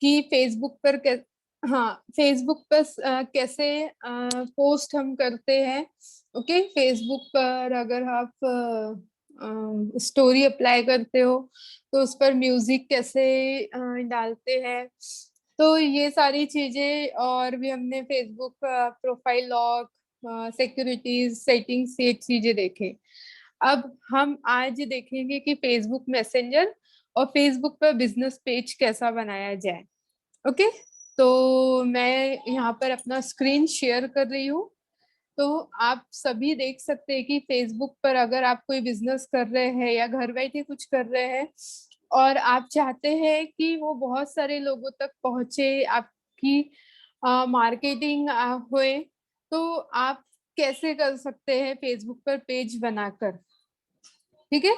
कि फेसबुक पर हाँ, फेसबुक पर कैसे पोस्ट हम करते हैं। ओके, फेसबुक पर अगर आप स्टोरी अप्लाई करते हो तो उस पर म्यूजिक कैसे डालते हैं। तो ये सारी चीजें, और भी हमने Facebook profile lock, securities settings, ये चीजें देखे। अब हम आज देखेंगे कि फेसबुक मैसेंजर और फेसबुक पर बिजनेस पेज कैसा बनाया जाए। ओके, तो मैं यहाँ पर अपना स्क्रीन शेयर कर रही हूँ। तो आप सभी देख सकते हैं कि फेसबुक पर अगर आप कोई बिजनेस कर रहे हैं या घर बैठे कुछ कर रहे हैं और आप चाहते हैं कि वो बहुत सारे लोगों तक पहुंचे, आपकी मार्केटिंग हुए, तो आप कैसे कर सकते हैं फेसबुक पर पेज बनाकर। ठीक है,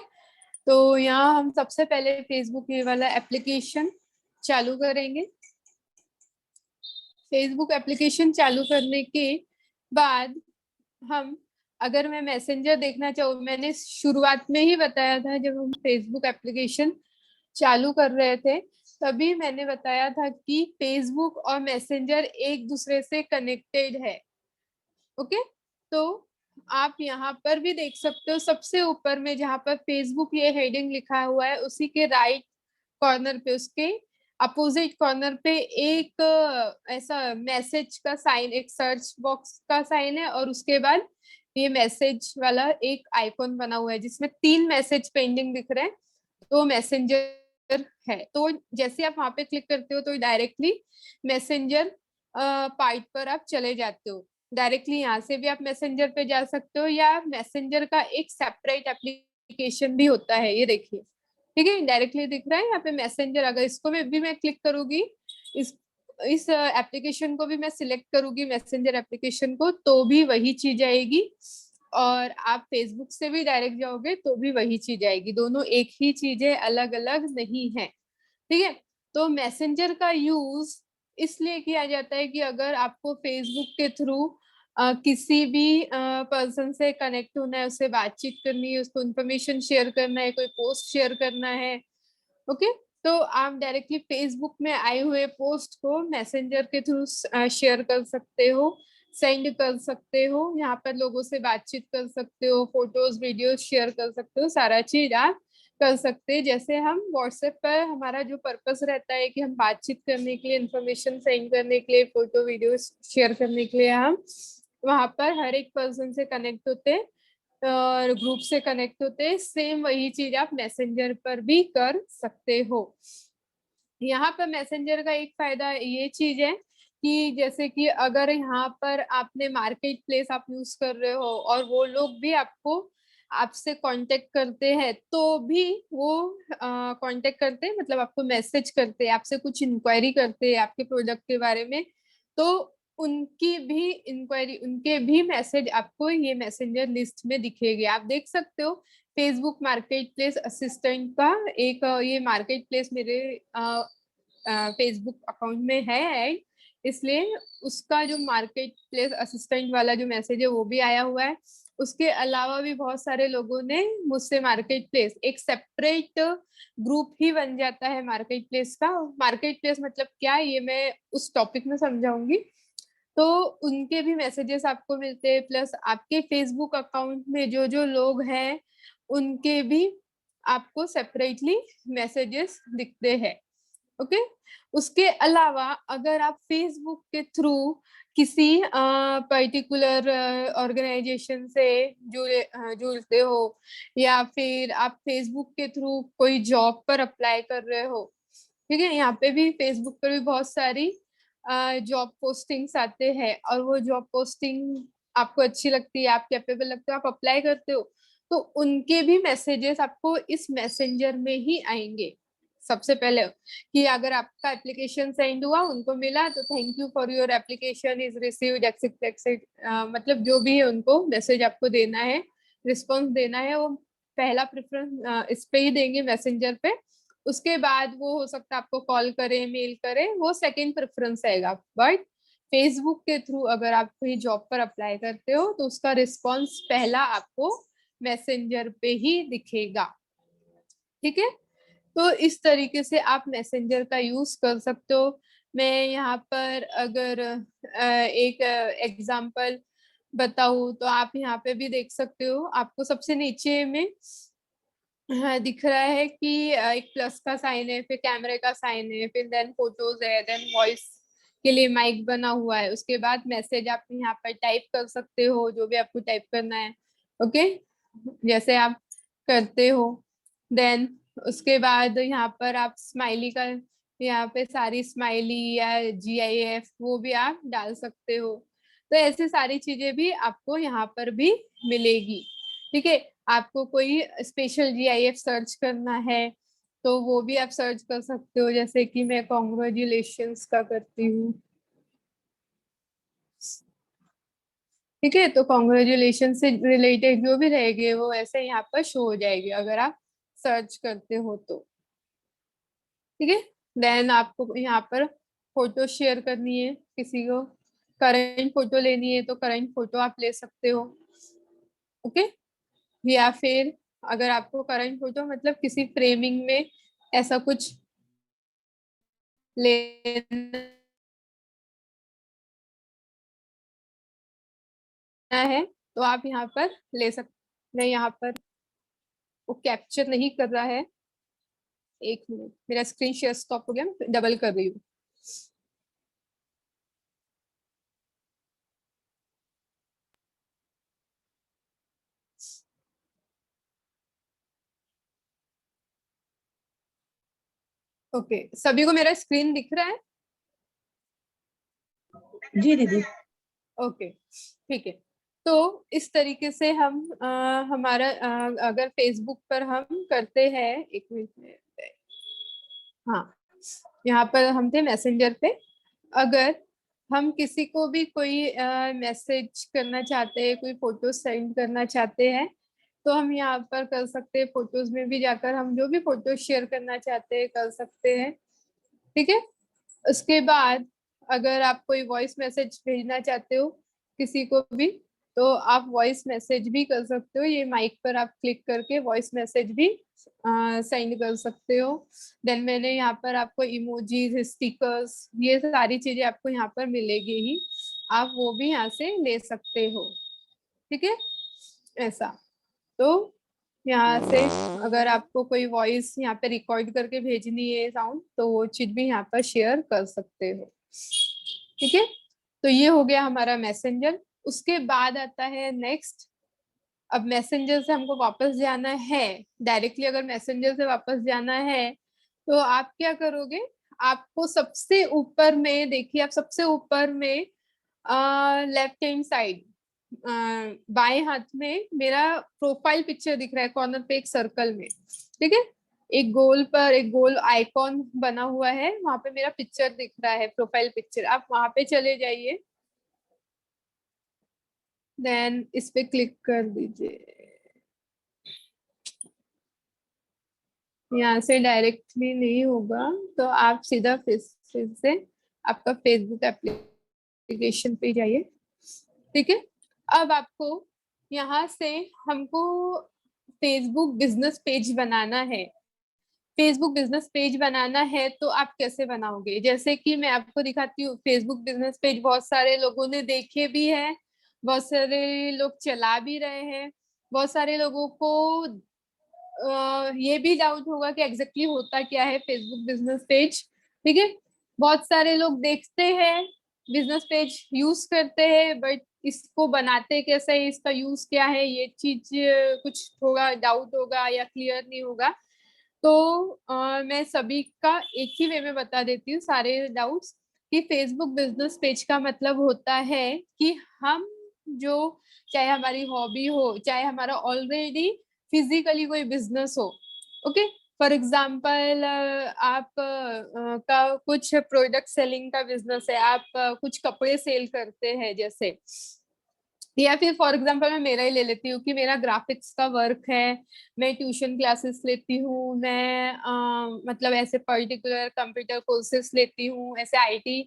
तो यहाँ हम सबसे पहले फेसबुक ये वाला एप्लीकेशन चालू करेंगे। फेसबुक एप्लीकेशन चालू करने के बाद हम, अगर मैं मैसेंजर देखना चाहूँ, मैंने शुरुआत में ही बताया था जब हम फेसबुक एप्लीकेशन चालू कर रहे थे, तभी मैंने बताया था कि फेसबुक और मैसेंजर एक दूसरे से कनेक्टेड है। ओके, तो आप यहाँ पर भी देख सकते हो, सबसे ऊपर में जहाँ पर फेसबुक ये हेडिंग लिखा हुआ है, उसी के राइट कॉर्नर पे, उसके अपोजिट कॉर्नर पे एक ऐसा मैसेज का साइन, एक सर्च बॉक्स का साइन है, और उसके बाद ये मैसेज वाला एक आइकॉन बना हुआ है जिसमें 3 मैसेज पेंडिंग दिख रहे हैं। तो मैसेंजर है, तो जैसे आप वहां पे क्लिक करते हो तो डायरेक्टली मैसेंजर पार्ट पर आप चले जाते हो। डायरेक्टली यहाँ से भी आप मैसेंजर पे जा सकते हो, या मैसेंजर का एक सेपरेट एप्लीकेशन भी होता है, ये देखिए। ठीक है, डायरेक्टली दिख रहा है यहाँ पे मैसेंजर। अगर इसको भी मैं क्लिक करूंगी, इस एप्लीकेशन को भी मैं सिलेक्ट करूंगी, मैसेंजर एप्लीकेशन को, तो भी वही चीज आएगी। और आप फेसबुक से भी डायरेक्ट जाओगे तो भी वही चीज आएगी, दोनों एक ही चीज है, अलग अलग नहीं है। ठीक है, तो मैसेंजर का यूज इसलिए किया जाता है कि अगर आपको फेसबुक के थ्रू किसी भी पर्सन से कनेक्ट होना है, उससे बातचीत करनी है, उसको इन्फॉर्मेशन शेयर करना है, कोई पोस्ट शेयर करना है। ओके, तो आप डायरेक्टली फेसबुक में आए हुए पोस्ट को मैसेंजर के थ्रू शेयर कर सकते हो, सेंड कर सकते हो, यहाँ पर लोगों से बातचीत कर सकते हो, फोटोज वीडियोज शेयर कर सकते हो, सारा चीज आप कर सकते हैं। जैसे हम व्हाट्सएप पर, हमारा जो पर्पस रहता है कि हम बातचीत करने के लिए, इंफॉर्मेशन सेंड करने के लिए, फोटो वीडियो शेयर करने के लिए हम वहां पर हर एक पर्सन से कनेक्ट होते हैं और ग्रुप से कनेक्ट होते हैं, सेम वही चीज आप मैसेंजर पर भी कर सकते हो। यहाँ पर मैसेंजर का एक फायदा ये चीज है कि जैसे कि अगर यहाँ पर आपने मार्केट प्लेस आप यूज कर रहे हो और वो लोग भी आपको, आपसे कांटेक्ट करते हैं, तो भी वो कांटेक्ट करते हैं, मतलब आपको मैसेज करते हैं, आपसे कुछ इंक्वायरी करते हैं आपके प्रोडक्ट के बारे में, तो उनकी भी इंक्वायरी, उनके भी मैसेज आपको ये मैसेंजर लिस्ट में दिखेंगे। आप देख सकते हो फेसबुक मार्केट प्लेस असिस्टेंट का एक ये मार्केट प्लेस मेरे फेसबुक अकाउंट में है ऐड, इसलिए उसका जो मार्केट प्लेस असिस्टेंट वाला जो मैसेज है वो भी आया हुआ है। उसके अलावा भी बहुत सारे लोगों ने मुझसे मार्केट प्लेस, एक सेपरेट ग्रुप ही बन जाता है मार्केट प्लेस का। मार्केट प्लेस मतलब क्या, ये मैं उस टॉपिक में समझाऊंगी। तो उनके भी मैसेजेस आपको मिलते हैं, प्लस आपके फेसबुक अकाउंट में जो जो लोग हैं उनके भी आपको सेपरेटली मैसेजेस दिखते हैं। ओके, उसके अलावा अगर आप फेसबुक के थ्रू किसी पर्टिकुलर ऑर्गेनाइजेशन से जुड़ते हो, या फिर आप फेसबुक के थ्रू कोई जॉब पर अप्लाई कर रहे हो, ठीक है, यहाँ पे भी फेसबुक पर भी बहुत सारी जॉब पोस्टिंग्स आते हैं, और वो जॉब पोस्टिंग आपको अच्छी लगती है, आप कैपेबल लगते हो, आप अप्लाई करते हो, तो उनके भी मैसेजेस आपको इस मैसेंजर में ही आएंगे सबसे पहले। कि अगर आपका एप्लीकेशन सेंड हुआ, उनको मिला, तो thank you for your application is received accept accept, मतलब जो भी है उनको मैसेज आपको देना है, रिस्पॉन्स देना है, वो पहला प्रेफरेंस इस पे ही देंगे मैसेंजर पे। उसके बाद वो हो सकता है आपको कॉल करे, मेल करे, वो सेकंड प्रेफरेंस आएगा। बट फेसबुक के थ्रू अगर आप कोई जॉब पर अप्लाई करते हो तो उसका रिस्पॉन्स पहला आपको मैसेंजर पे ही दिखेगा। ठीक है, तो इस तरीके से आप मैसेंजर का यूज कर सकते हो। मैं यहाँ पर अगर एक एग्जांपल बताऊँ तो आप यहाँ पे भी देख सकते हो, आपको सबसे नीचे में हाँ दिख रहा है कि एक प्लस का साइन है, फिर कैमरे का साइन है, फिर देन फोटोज है, देन वॉइस के लिए माइक बना हुआ है, उसके बाद मैसेज आप यहाँ पर टाइप कर सकते हो जो भी आपको टाइप करना है। ओके, जैसे आप करते हो। देन उसके बाद यहाँ पर आप स्माइली का, यहाँ पे सारी स्माइली या GIF वो भी आप डाल सकते हो। तो ऐसे सारी चीजें भी आपको यहाँ पर भी मिलेगी। ठीक है, आपको कोई स्पेशल GIF सर्च करना है तो वो भी आप सर्च कर सकते हो, जैसे कि मैं कॉन्ग्रेचुलेशंस का करती हूँ। ठीक है, तो कॉन्ग्रेचुलेशन से रिलेटेड जो भी रहेंगे वो ऐसे यहाँ पर शो हो जाएगी अगर आप सर्च करते हो तो। ठीक है, देन आपको यहाँ पर फोटो शेयर करनी है किसी को, करंट फोटो लेनी है तो करंट फोटो आप ले सकते हो। ओके, या फिर अगर आपको करंट फोटो मतलब किसी फ्रेमिंग में ऐसा कुछ लेना है तो आप यहाँ पर ले सकते। मैं यहाँ पर वो कैप्चर नहीं कर रहा है, एक मिनट, मेरा स्क्रीन शेयर स्टॉप हो गया, मैं डबल कर रही हूँ। ओके, सभी को मेरा स्क्रीन दिख रहा है? जी दीदी। ओके, ठीक है। तो इस तरीके से हम हमारा अगर फेसबुक पर हम करते हैं, एक मिनट में, हाँ यहाँ पर हम थे मैसेंजर पे। अगर हम किसी को भी कोई मैसेज करना चाहते हैं, कोई फोटो सेंड करना चाहते हैं तो हम यहाँ पर कर सकते हैं, फोटोज में भी जाकर हम जो भी फोटो शेयर करना चाहते हैं कर सकते हैं। ठीक है, उसके बाद अगर आप कोई वॉइस मैसेज भेजना चाहते हो किसी को भी तो आप वॉइस मैसेज भी कर सकते हो, ये माइक पर आप क्लिक करके वॉइस मैसेज भी सेंड कर सकते हो। देन मैंने यहाँ पर आपको इमोजीज, स्टिकर्स, ये सारी चीजें आपको यहाँ पर मिलेगी ही, आप वो भी यहाँ से ले सकते हो। ठीक है, ऐसा। तो यहाँ से अगर आपको कोई वॉइस यहाँ पे रिकॉर्ड करके भेजनी है साउंड तो वो चीज भी यहाँ पर शेयर कर सकते हो। ठीक है, तो ये हो गया हमारा मैसेंजर। उसके बाद आता है नेक्स्ट। अब मैसेंजर से हमको वापस जाना है, डायरेक्टली अगर मैसेंजर से वापस जाना है तो आप क्या करोगे, आपको सबसे ऊपर में देखिए, आप सबसे ऊपर में लेफ्ट हैंड साइड बाएं हाथ में मेरा प्रोफाइल पिक्चर दिख रहा है, कॉर्नर पे एक सर्कल में। ठीक है, एक गोल पर एक गोल आइकॉन बना हुआ है, वहां पे मेरा पिक्चर दिख रहा है, प्रोफाइल पिक्चर, आप वहां पे चले जाइए। देन इस पे क्लिक कर दीजिए। यहाँ से डायरेक्टली नहीं होगा तो आप सीधा फिर से आपका फेसबुक एप्लीकेशन पे जाइए। ठीक है, अब आपको यहाँ से हमको फेसबुक बिजनेस पेज बनाना है। फेसबुक बिजनेस पेज बनाना है तो आप कैसे बनाओगे, जैसे कि मैं आपको दिखाती हूँ। फेसबुक बिजनेस पेज बहुत सारे लोगों ने देखे भी है, बहुत सारे लोग चला भी रहे हैं, बहुत सारे लोगों को ये भी डाउट होगा कि एग्जैक्टली होता क्या है फेसबुक बिजनेस पेज। ठीक है, बहुत सारे लोग देखते हैं बिजनेस पेज, यूज करते हैं, बट इसको बनाते कैसे है, इसका यूज क्या है, ये चीज कुछ होगा, डाउट होगा या क्लियर नहीं होगा। तो मैं सभी का एक ही वे में बता देती हूँ सारे डाउट्स, कि फेसबुक बिजनेस पेज का मतलब होता है कि हम जो, चाहे हमारी हॉबी हो, चाहे हमारा ऑलरेडी फिजिकली कोई बिजनेस हो। ओके, फॉर एग्जाम्पल आप का कुछ प्रोडक्ट सेलिंग का बिजनेस है, आप कुछ कपड़े सेल करते हैं जैसे, या फिर फॉर एग्जाम्पल मैं मेरा ही ले लेती हूँ कि मेरा ग्राफिक्स का वर्क है, मैं ट्यूशन क्लासेस लेती हूँ, मैं मतलब ऐसे पर्टिकुलर कंप्यूटर कोर्सेस लेती हूँ, ऐसे IT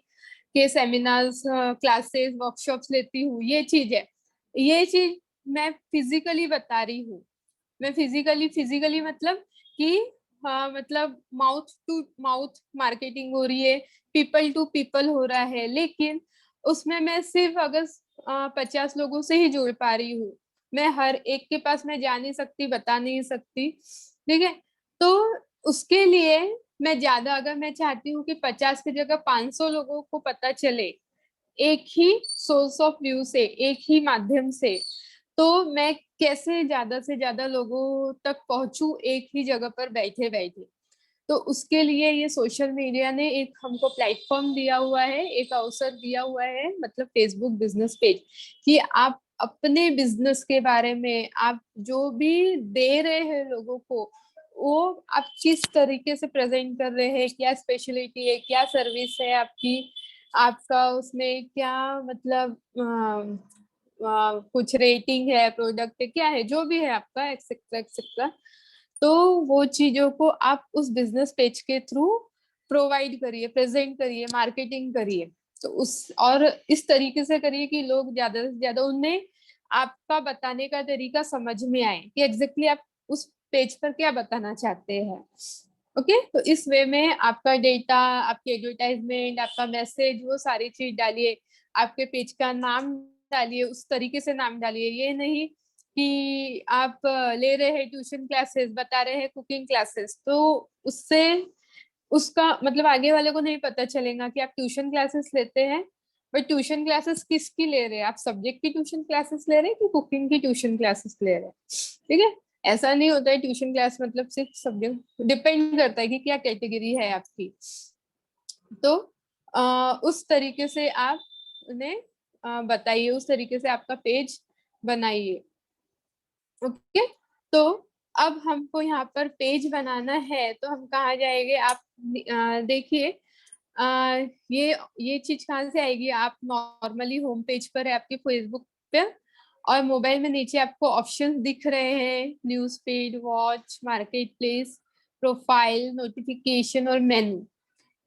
के सेमिनार्स, क्लासेस, वर्कशॉप्स लेती हूँ, ये चीज है। ये चीज मैं फिजिकली बता रही हूँ। मैं फिजिकली फिजिकली मतलब कि हाँ मतलब माउथ टू माउथ मार्केटिंग हो रही है, पीपल टू पीपल हो रहा है, लेकिन उसमें मैं सिर्फ अगर 50 लोगों से ही जुड़ पा रही हूँ। मैं हर एक के पास मैं जा नहीं सकती, बता नहीं सकती, ठीक है। तो उसके लिए मैं ज्यादा, अगर मैं चाहती हूँ कि 50 की जगह 500 लोगों को पता चले एक ही सोर्स ऑफ व्यू से, एक ही माध्यम से, तो मैं कैसे ज्यादा से ज्यादा लोगों तक पहुंचूं एक ही जगह पर बैठे बैठे। तो उसके लिए ये सोशल मीडिया ने एक हमको प्लेटफॉर्म दिया हुआ है, एक अवसर दिया हुआ है, मतलब फेसबुक बिजनेस पेज, कि आप अपने बिजनेस के बारे में आप जो भी दे रहे हैं लोगों को, वो आप किस तरीके से प्रेजेंट कर रहे हैं, क्या स्पेशलिटी है, क्या सर्विस है आपकी, आपका उसमें क्या मतलब कुछ रेटिंग है, प्रोडक्ट है, क्या है, जो भी है आपका, एक्सेट्रा एक्सेट्रा। तो वो चीजों को आप उस बिजनेस पेज के थ्रू प्रोवाइड करिए, प्रेजेंट करिए, मार्केटिंग करिए। तो उस और इस तरीके से करिए कि लोग ज्यादा से ज्यादा, उन्हें आपका बताने का तरीका समझ में आए कि एग्जैक्टली आप उस पेज पर क्या बताना चाहते हैं। ओके, तो इस वे में आपका डेटा, आपकी एडवर्टाइजमेंट, आपका मैसेज, वो सारी चीज डालिए। आपके पेज का नाम डालिए, उस तरीके से नाम डालिए। ये नहीं कि आप ले रहे हैं ट्यूशन क्लासेस, बता रहे हैं कुकिंग क्लासेस, तो उससे उसका मतलब आगे वाले को नहीं पता चलेगा कि आप ट्यूशन क्लासेस लेते हैं। बट ट्यूशन क्लासेस किसकी ले रहे हैं, आप सब्जेक्ट की ट्यूशन क्लासेस ले रहे हैं कि कुकिंग की ट्यूशन क्लासेस ले रहे हैं, ठीक है। ऐसा नहीं होता है ट्यूशन क्लास मतलब सिर्फ सब्जेक्ट, डिपेंड करता है कि क्या कैटेगरी है आपकी। तो उस तरीके से आप उन्हें बताइए, उस तरीके से आपका पेज बनाइए। ओके, तो अब हमको यहाँ पर पेज बनाना है, तो हम कहाँ जाएंगे, आप देखिए, ये चीज कहाँ से आएगी। आप नॉर्मली होम पेज पर है आपके फेसबुक पे, और मोबाइल में नीचे आपको ऑप्शंस दिख रहे हैं, news feed, watch, market place, profile, notification और मेनू।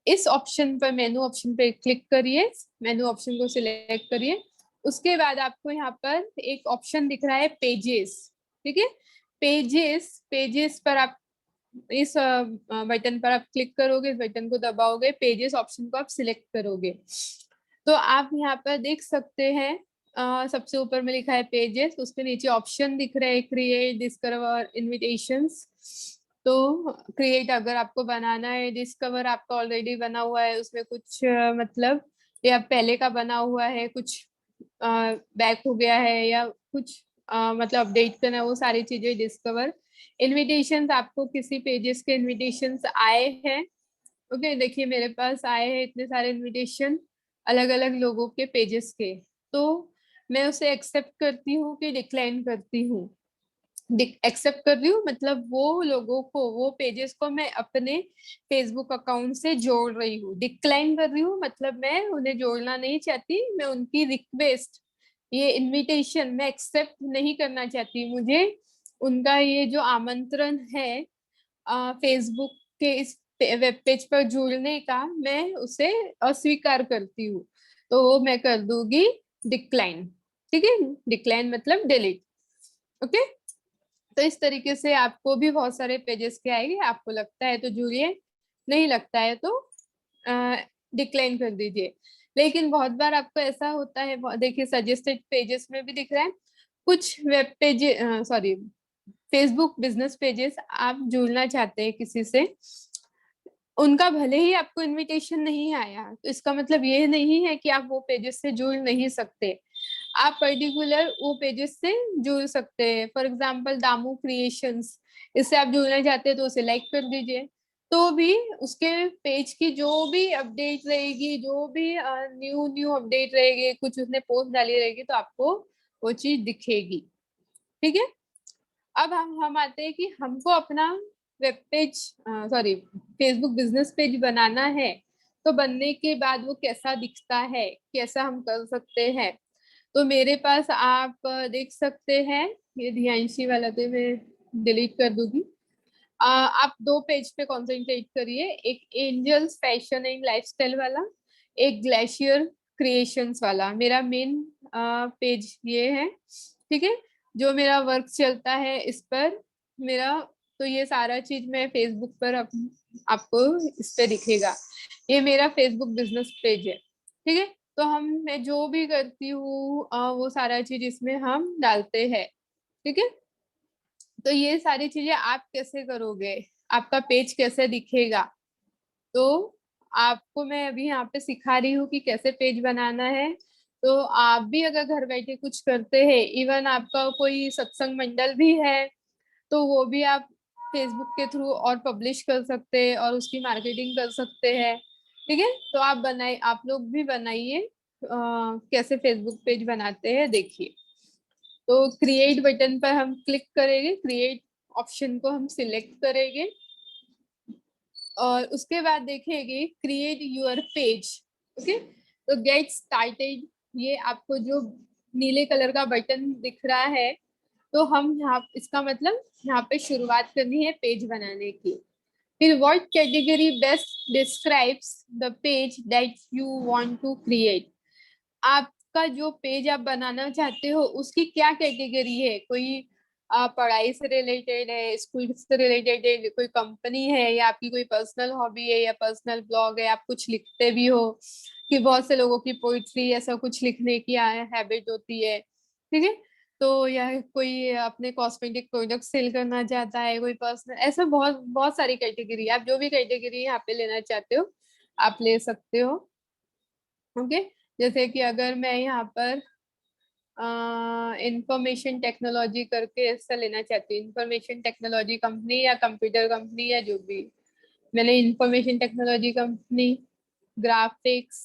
इस ऑप्शन पर, मेनू ऑप्शन पे क्लिक करिए, मेनू ऑप्शन को सिलेक्ट करिए। उसके बाद आपको यहाँ पर एक ऑप्शन दिख रहा है पेजेस, ठीक है। पेजेस पेजेस पर आप इस बटन पर आप क्लिक करोगे, इस बटन को दबाओगे, पेजेस ऑप्शन को आप सिलेक्ट करोगे, तो आप यहाँ पर देख सकते हैं सबसे ऊपर में लिखा है पेजेस, उसके नीचे ऑप्शन दिख रहे हैं, क्रिएट, डिस्कवर, इनविटेशंस। तो क्रिएट अगर आपको बनाना है, डिस्कवर आपका ऑलरेडी बना हुआ है, उसमें कुछ मतलब या पहले का बना हुआ है, कुछ बैक हो गया है, या कुछ मतलब अपडेट करना है, वो सारी चीजें डिस्कवर। इनविटेशंस, आपको किसी पेजेस के इनविटेशंस आए हैं। ओके, देखिए मेरे पास आए हैं इतने सारे इनविटेशन अलग अलग लोगों के पेजेस के, तो मैं उसे एक्सेप्ट करती हूँ कि डिक्लाइन करती हूँ। एक्सेप्ट कर रही हूँ मतलब वो लोगों को, वो पेजेस को मैं अपने फेसबुक अकाउंट से जोड़ रही हूँ। डिक्लाइन कर रही हूँ मतलब मैं उन्हें जोड़ना नहीं चाहती, मैं उनकी रिक्वेस्ट, ये इनविटेशन मैं एक्सेप्ट नहीं करना चाहती। मुझे उनका ये जो आमंत्रण है फेसबुक के इस वेब पेज पर जुड़ने का, मैं उसे अस्वीकार करती हूँ, तो वो मैं कर दूंगी डिक्लाइन, ठीक है। डिक्लाइन मतलब डिलीट। ओके, तो इस तरीके से आपको भी बहुत सारे पेजेस के आएंगे, आपको लगता है तो जुड़िए, नहीं लगता है तो डिक्लाइन कर दीजिए। लेकिन बहुत बार आपको ऐसा होता है, देखिए सजेस्टेड पेजेस में भी दिख रहा है, कुछ web page, sorry, Facebook business pages आप जुड़ना चाहते हैं किसी से, उनका भले ही आपको इनविटेशन नहीं आया, तो इसका मतलब ये नहीं है कि आप वो पेजेस से जुड़ नहीं सकते। आप पर्टिकुलर वो पेजेस से जुड़ सकते हैं। फॉर एग्जाम्पल दामू क्रिएशंस, इससे आप जुड़ना चाहते हैं तो उसे लाइक कर दीजिए, तो भी उसके पेज की जो भी अपडेट रहेगी, जो भी न्यू न्यू अपडेट रहेगी, कुछ उसने पोस्ट डाली रहेगी, तो आपको वो चीज दिखेगी, ठीक है। अब हम आते हैं कि हमको अपना web page, sorry, Facebook business page बनाना है, तो बनने के बाद वो कैसा दिखता है, कैसा हम कर सकते हैं। तो मेरे पास आप देख सकते हैं, ये ध्यानशी वाला तो मैं डिलीट कर दूंगी। आप दो पेज पे कंसंट्रेट करिए, एक एंजल्स फैशन एंड लाइफस्टाइल वाला, एक ग्लेशियर क्रिएशंस वाला। मेरा मेन पेज ये है, ठीक है। जो मेरा वर्क चलता है इस पर, मेरा तो ये सारा चीज मैं फेसबुक पर आपको इस पे दिखेगा। ये मेरा फेसबुक बिजनेस पेज है, ठीक है। तो मैं जो भी करती हूँ वो सारा चीज इसमें हम डालते हैं, ठीक है। तो ये सारी चीजें आप कैसे करोगे, आपका पेज कैसे दिखेगा, तो आपको मैं अभी यहाँ पे सिखा रही हूँ कि कैसे पेज बनाना है। तो आप भी अगर घर बैठे कुछ करते हैं, इवन आपका कोई सत्संग मंडल भी है, तो वो भी आप फेसबुक के थ्रू और पब्लिश कर सकते हैं और उसकी मार्केटिंग कर सकते हैं, ठीक है। तो आप लोग भी बनाइए। कैसे फेसबुक पेज बनाते हैं देखिए। तो क्रिएट बटन पर हम क्लिक करेंगे, क्रिएट ऑप्शन को हम सिलेक्ट करेंगे और उसके बाद देखेंगे क्रिएट योर पेज, ओके। तो गेट स्टार्टेड, ये आपको जो नीले कलर का बटन दिख रहा है, तो हम यहाँ इसका मतलब यहाँ पे शुरुआत करनी है पेज बनाने की। फिर what category best describes the page that you want to create, आपका जो पेज आप बनाना चाहते हो उसकी क्या कैटेगरी है, कोई पढ़ाई से रिलेटेड है, स्कूल से रिलेटेड है, कोई कंपनी है, या आपकी कोई पर्सनल हॉबी है या पर्सनल ब्लॉग है, आप कुछ लिखते भी हो, कि बहुत से लोगों की पोइट्री ऐसा कुछ लिखने की हैबिट होती है, ठीक है। तो या कोई अपने कॉस्मेटिक प्रोडक्ट सेल करना चाहता है, कोई पर्सनल, ऐसा बहुत बहुत सारी कैटेगरी, आप जो भी कैटेगरी यहाँ पे लेना चाहते हो आप ले सकते हो, ओके। जैसे कि अगर मैं यहाँ पर इंफॉर्मेशन टेक्नोलॉजी करके ऐसा लेना चाहती हूँ, इंफॉर्मेशन टेक्नोलॉजी कंपनी या कंप्यूटर कंपनी या जो भी, मैंने information technology company, graphics,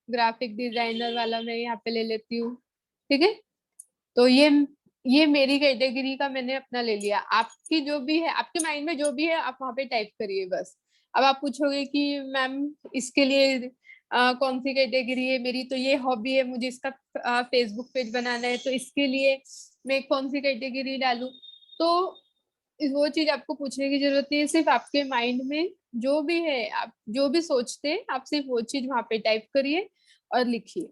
graphic designer वाला मैं यहाँ पे ले लेती हूँ, ठीक है। तो ये मेरी कैटेगरी का मैंने अपना ले लिया। आपकी जो भी है, आपके माइंड में जो भी है आप वहां पे टाइप करिए बस। अब आप पूछोगे कि मैम इसके लिए कौन सी कैटेगरी है मेरी, तो ये हॉबी है, मुझे इसका फेसबुक पेज बनाना है, तो इसके लिए मैं कौन सी कैटेगरी डालूं, तो वो चीज आपको पूछने की जरूरत नहीं है। सिर्फ आपके माइंड में जो भी है, आप जो भी सोचते हैं, आप सिर्फ वो चीज वहां पे टाइप करिए और लिखिए,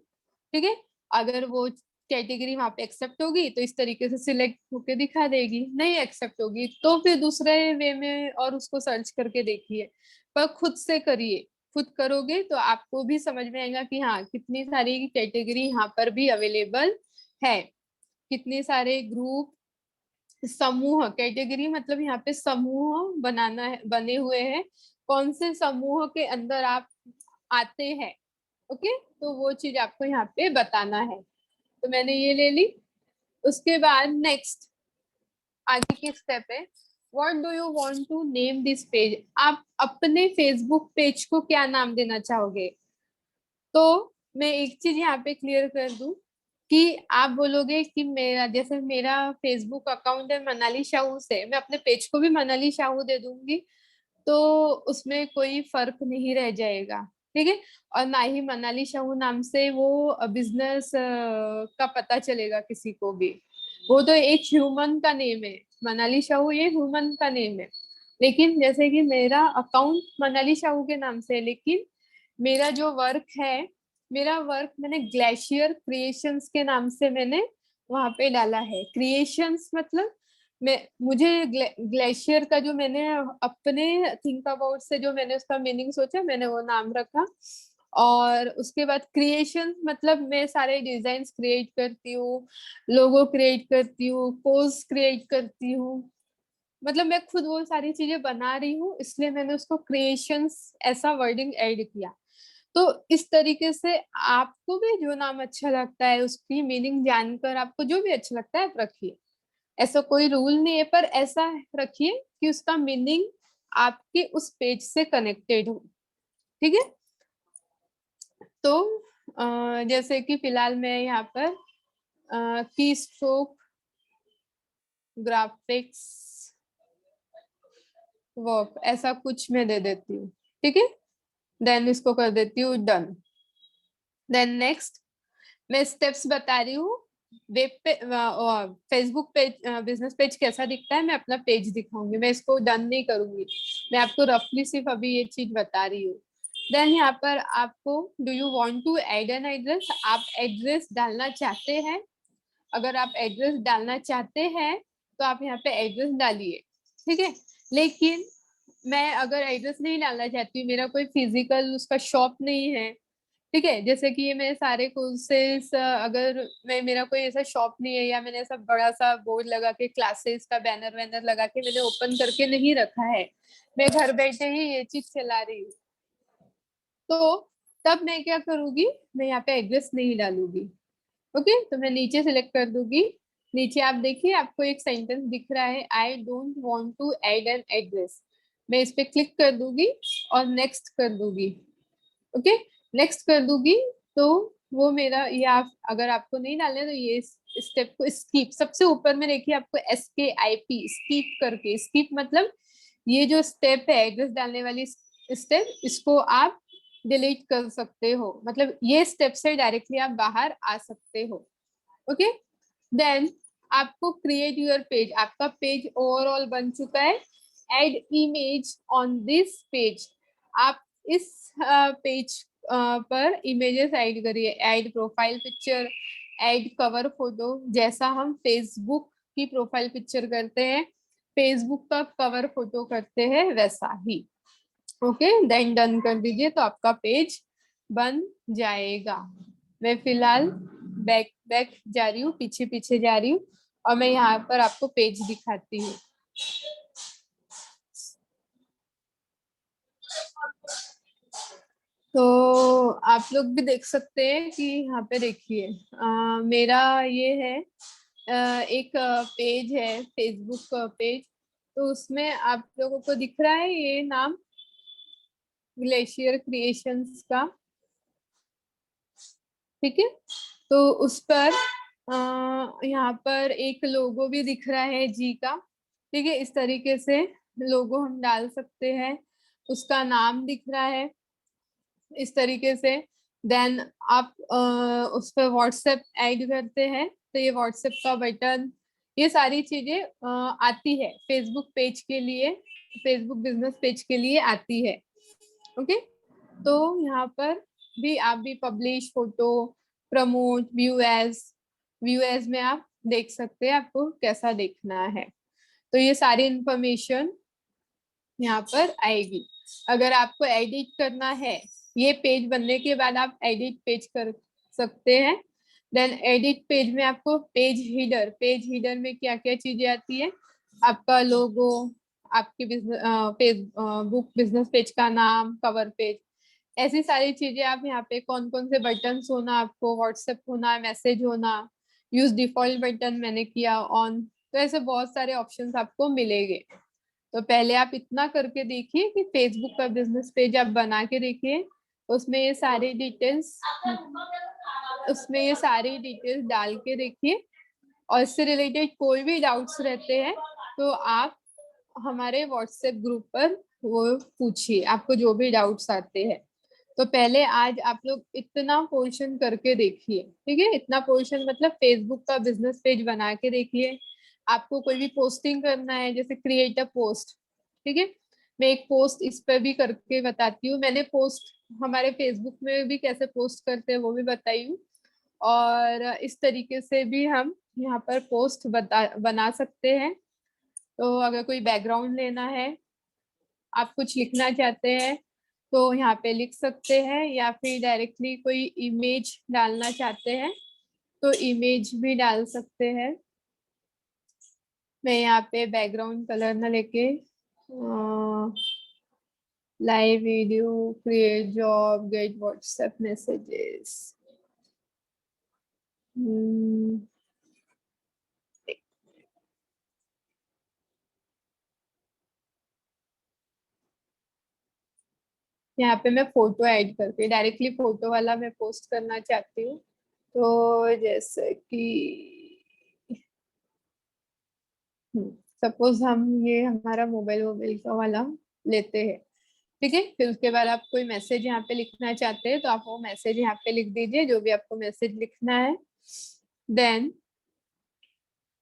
ठीक है। अगर वो कैटेगरी वहां पे एक्सेप्ट होगी तो इस तरीके से सिलेक्ट होके दिखा देगी, नहीं एक्सेप्ट होगी तो फिर दूसरे वे में और उसको सर्च करके देखिए। पर खुद से करिए, खुद करोगे तो आपको भी समझ में आएगा कि हाँ कितनी सारी कैटेगरी यहाँ पर भी अवेलेबल है, कितने सारे ग्रुप, समूह, कैटेगरी मतलब यहाँ पे समूह बनाना है, बने हुए हैं, कौन से समूह के अंदर आप आते हैं, ओके। तो वो चीज आपको यहाँ पे बताना है। तो मैंने ये ले ली। उसके बाद नेक्स्ट आगे की स्टेप है, what do you want to name this page, आप अपने फेसबुक पेज को क्या नाम देना चाहोगे। तो मैं एक चीज यहाँ पे क्लियर कर दूं कि आप बोलोगे कि मेरा, जैसे मेरा फेसबुक अकाउंट है मनाली शाहू से, मैं अपने पेज को भी मनाली शाहू दे दूंगी, तो उसमें कोई फर्क नहीं रह जाएगा, ठीक है। और ना ही मनाली शाहू नाम से वो बिजनेस का पता चलेगा किसी को भी, वो तो एक ह्यूमन का नेम है, मनाली शाहू ये ह्यूमन का नेम है। लेकिन जैसे कि मेरा अकाउंट मनाली शाहू के नाम से है, लेकिन मेरा जो वर्क है, मेरा वर्क मैंने ग्लेशियर क्रिएशंस के नाम से मैंने वहां पे डाला है। क्रिएशंस मतलब मुझे ग्लेशियर का जो मैंने अपने थिंक अबाउट से जो मैंने उसका मीनिंग सोचा, मैंने वो नाम रखा। और उसके बाद क्रिएशन मतलब मैं सारे डिजाइन्स क्रिएट करती हूँ, लोगो क्रिएट करती हूँ, पोज क्रिएट करती हूँ, मतलब मैं खुद वो सारी चीजें बना रही हूँ, इसलिए मैंने उसको क्रिएशंस ऐसा वर्डिंग ऐड किया। तो इस तरीके से आपको भी जो नाम अच्छा लगता है उसकी मीनिंग जानकर आपको जो भी अच्छा लगता है आप रखिए, ऐसा कोई रूल नहीं है, पर ऐसा रखिए कि उसका मीनिंग आपके उस पेज से कनेक्टेड हो, ठीक है। तो जैसे कि फिलहाल मैं यहाँ पर की स्ट्रोक ग्राफिक्स वर्क ऐसा कुछ मैं दे देती हूँ, ठीक है। देन इसको कर देती हूँ डन। देन नेक्स्ट मैं स्टेप्स बता रही हूँ, वेब पे फेसबुक पेज बिजनेस पेज कैसा दिखता है, मैं अपना पेज दिखाऊंगी, मैं इसको डन नहीं करूंगी, मैं आपको रफली सिर्फ अभी ये चीज बता रही हूँ। देन यहाँ पर आपको do you want to add an address, आप एड्रेस डालना चाहते हैं, अगर आप एड्रेस डालना चाहते हैं तो आप यहाँ पे एड्रेस डालिए, ठीक है। लेकिन मैं अगर एड्रेस नहीं डालना चाहती हूँ, मेरा कोई फिजिकल उसका शॉप नहीं है, ठीक है, जैसे कि ये मेरे सारे कोर्सेस, अगर मैं, मेरा कोई ऐसा शॉप नहीं है, या मैंने ऐसा बड़ा सा बोर्ड लगा के क्लासेस का बैनर वैनर लगा के मैंने ओपन करके नहीं रखा है, मैं घर बैठे ही ये चीज चला रही हूँ, तो तब मैं क्या करूंगी, मैं यहाँ पे एड्रेस नहीं डालूंगी। ओके, तो मैं नीचे सेलेक्ट कर दूंगी। नीचे आप देखिए, आपको एक सेंटेंस दिख रहा है, I don't want to add an address. मैं इस पे क्लिक कर दूंगी और नेक्स्ट कर दूंगी। ओके, नेक्स्ट कर दूंगी, तो वो मेरा, ये आप अगर आपको नहीं डालना है तो ये स्टेप को स्किप, सबसे ऊपर में देखिए आपको SKIP स्किप करके, स्किप मतलब ये जो स्टेप है एड्रेस डालने वाली स्टेप, इसको आप डिलीट कर सकते हो, मतलब ये स्टेप से डायरेक्टली आप बाहर आ सकते हो। ओके, देन आपको क्रिएट योर पेज, आपका पेज ओवरऑल बन चुका है। Add image on this page, आप इस पेज पर इमेजेस ऐड करिए, add profile picture, add cover photo, जैसा हम फेसबुक की प्रोफाइल पिक्चर करते हैं, फेसबुक का कवर फोटो करते हैं, वैसा ही। ओके, देन डन कर दीजिए, तो आपका पेज बन जाएगा। मैं फिलहाल बैक बैक जा रही हूँ, पीछे पीछे जा रही हूँ, और मैं यहाँ पर आपको पेज दिखाती हूँ। तो आप लोग भी देख सकते हैं कि यहाँ पे देखिए, मेरा ये है, एक पेज है, फेसबुक पेज, तो उसमें आप लोगों को दिख रहा है ये नाम, ग्लेशियर क्रिएशंस का, ठीक है। तो उस पर यहाँ पर एक लोगो भी दिख रहा है जी का, ठीक है, इस तरीके से लोगो हम डाल सकते हैं, उसका नाम दिख रहा है इस तरीके से। देन आप उस पर व्हाट्सएप ऐड करते हैं, तो ये व्हाट्सएप का बटन, ये सारी चीजें आती है फेसबुक पेज के लिए, फेसबुक बिजनेस पेज के लिए आती है। ओके, तो यहाँ पर भी आप भी publish photo, promote, view as में आप देख सकते हैं, आपको कैसा देखना है, तो ये सारी इंफॉर्मेशन यहाँ पर आएगी। अगर आपको एडिट करना है, ये पेज बनने के बाद आप एडिट पेज कर सकते हैं। देन एडिट पेज में आपको पेज हीडर, पेज हीडर में क्या क्या चीजें आती है, आपका लोगो, आपके business page, book business page का नाम, कवर पेज, ऐसी सारी चीजें आप यहाँ पे, कौन कौन से बटन होना, आपको व्हाट्सएप होना, मैसेज होना, यूज डिफॉल्ट बटन मैंने किया ऑन, तो ऐसे बहुत सारे ऑप्शंस आपको मिलेंगे। तो पहले आप इतना करके देखिए कि फेसबुक का बिजनेस पेज आप बना के देखिए, उसमें ये सारी डिटेल्स, उसमें ये सारी डिटेल्स डाल के देखिए, और इससे रिलेटेड कोई भी डाउट्स रहते हैं तो आप हमारे व्हाट्सएप ग्रुप पर वो पूछिए, आपको जो भी डाउट्स आते हैं। तो पहले आज आप लोग इतना पोर्शन करके देखिए, ठीक है, इतना पोर्शन मतलब फेसबुक का बिजनेस पेज बना के देखिए। आपको कोई भी पोस्टिंग करना है, जैसे क्रिएट अ पोस्ट, ठीक है, मैं एक पोस्ट इस पर भी करके बताती हूँ, मैंने पोस्ट हमारे फेसबुक में भी कैसे पोस्ट करते हैं वो भी बताई हूँ, और इस तरीके से भी हम यहाँ पर पोस्ट बना सकते हैं। तो अगर कोई बैकग्राउंड लेना है, आप कुछ लिखना चाहते हैं तो यहाँ पे लिख सकते हैं, या फिर डायरेक्टली कोई इमेज डालना चाहते हैं तो इमेज भी डाल सकते हैं। मैं यहाँ पे बैकग्राउंड कलर ना लेके, live video, create job, get WhatsApp messages, यहाँ पे मैं फोटो ऐड करके डायरेक्टली फोटो वाला मैं पोस्ट करना चाहती हूँ, तो जैसे कि सपोज हम ये हमारा मोबाइल वोबाइल का वाला लेते हैं, ठीक है, फिर उसके बाद आप कोई मैसेज यहाँ पे लिखना चाहते हैं तो आप वो मैसेज यहाँ पे लिख दीजिए, जो भी आपको मैसेज लिखना है। देन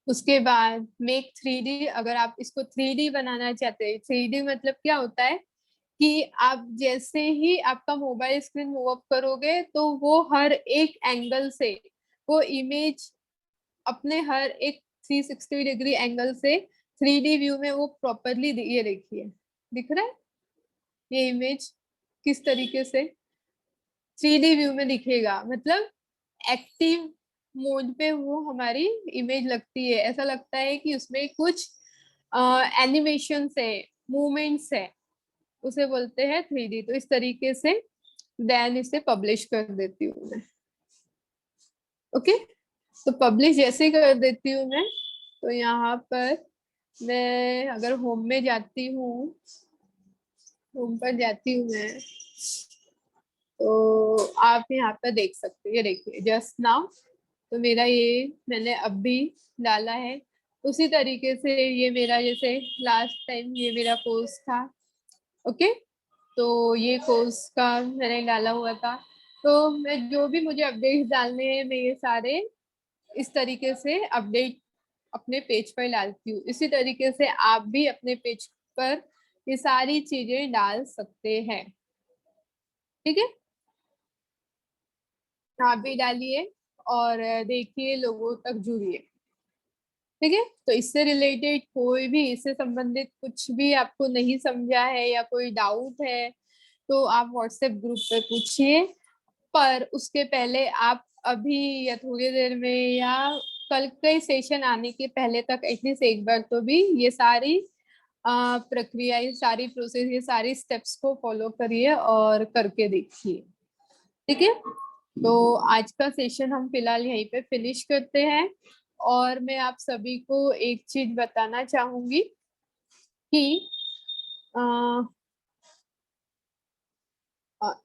उसके बाद मेक 3D, अगर आप इसको 3D बनाना चाहते हैं, 3D मतलब क्या होता है कि आप जैसे ही आपका मोबाइल स्क्रीन मूव अप करोगे तो वो हर एक एंगल से वो इमेज अपने हर एक 360 डिग्री एंगल से 3D व्यू में वो प्रॉपरली, ये देखिए दिख रहा है ये इमेज किस तरीके से 3D व्यू में दिखेगा, मतलब एक्टिव मोड पे वो हमारी इमेज लगती है, ऐसा लगता है कि उसमें कुछ एनिमेशंस है, मूवमेंट्स है, उसे बोलते हैं 3D। तो इस तरीके से देन इसे पब्लिश कर देती हूँ मैं। ओके, तो पब्लिश जैसे ही कर देती हूँ मैं, तो यहाँ पर मैं अगर होम में जाती हूँ, होम पर जाती हूँ मैं, तो आप यहाँ पर देख सकते हैं, ये देखिए जस्ट नाउ, तो मेरा ये मैंने अभी डाला है। उसी तरीके से ये मेरा जैसे लास्ट टाइम ये मेरा कोर्स था। ओके, तो ये कोर्स का मैंने डाला हुआ था, तो मैं जो भी मुझे अपडेट्स डालने हैं मैं ये सारे इस तरीके से अपडेट अपने पेज पर डालती हूँ। इसी तरीके से आप भी अपने पेज पर ये सारी चीजें डाल सकते हैं। ठीक है, आप भी डालिए और देखिए, लोगों तक जुड़िए। ठीक है, तो इससे रिलेटेड कोई भी, इससे संबंधित कुछ भी आपको नहीं समझा है या कोई डाउट है तो आप व्हाट्सएप ग्रुप पे पूछिए। पर उसके पहले आप अभी या थोड़ी देर में या कल के सेशन आने के पहले तक एटलीस्ट एक बार तो भी ये सारी प्रक्रिया, ये सारी प्रोसेस, ये सारी स्टेप्स को फॉलो करिए और करके देखिए। ठीक है, तो आज का सेशन हम फिलहाल यहीं पे फिनिश करते हैं। और मैं आप सभी को एक चीज बताना चाहूंगी कि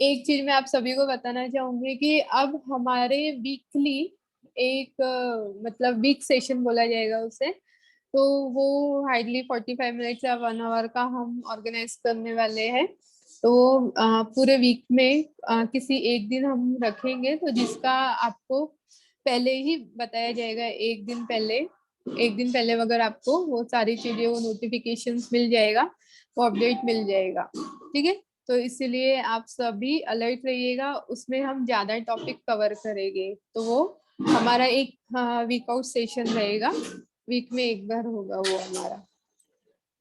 एक चीज मैं आप सभी को बताना चाहूंगी कि अब हमारे वीकली एक मतलब वीक सेशन बोला जाएगा उसे, तो वो हार्डली 45 मिनट्स या 1 आवर का हम ऑर्गेनाइज करने वाले हैं। तो पूरे वीक में किसी एक दिन हम रखेंगे, तो जिसका आपको पहले ही बताया जाएगा, एक दिन पहले, एक दिन पहले अगर आपको वो सारी चीजें, वो नोटिफिकेशंस मिल जाएगा, वो अपडेट मिल जाएगा। ठीक है, तो इसलिए आप सभी अलर्ट रहिएगा, उसमें हम ज्यादा टॉपिक कवर करेंगे, तो वो हमारा एक वीकआउट सेशन रहेगा, वीक में एक बार होगा वो हमारा।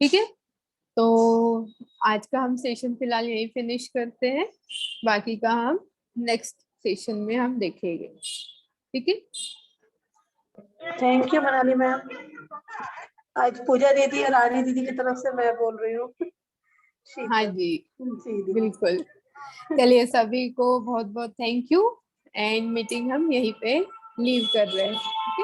ठीक है, तो आज का हम सेशन फिलहाल यही फिनिश करते हैं, बाकी का हम नेक्स्ट सेशन में हम देखेंगे। ठीक है, थैंक यू मनाली मैम। आज पूजा दीदी और रानी दीदी की तरफ से मैं बोल रही हूँ। हाँ जी, जी बिल्कुल। चलिए, सभी को बहुत बहुत थैंक यू, एंड मीटिंग हम यहीं पे लीव कर रहे हैं।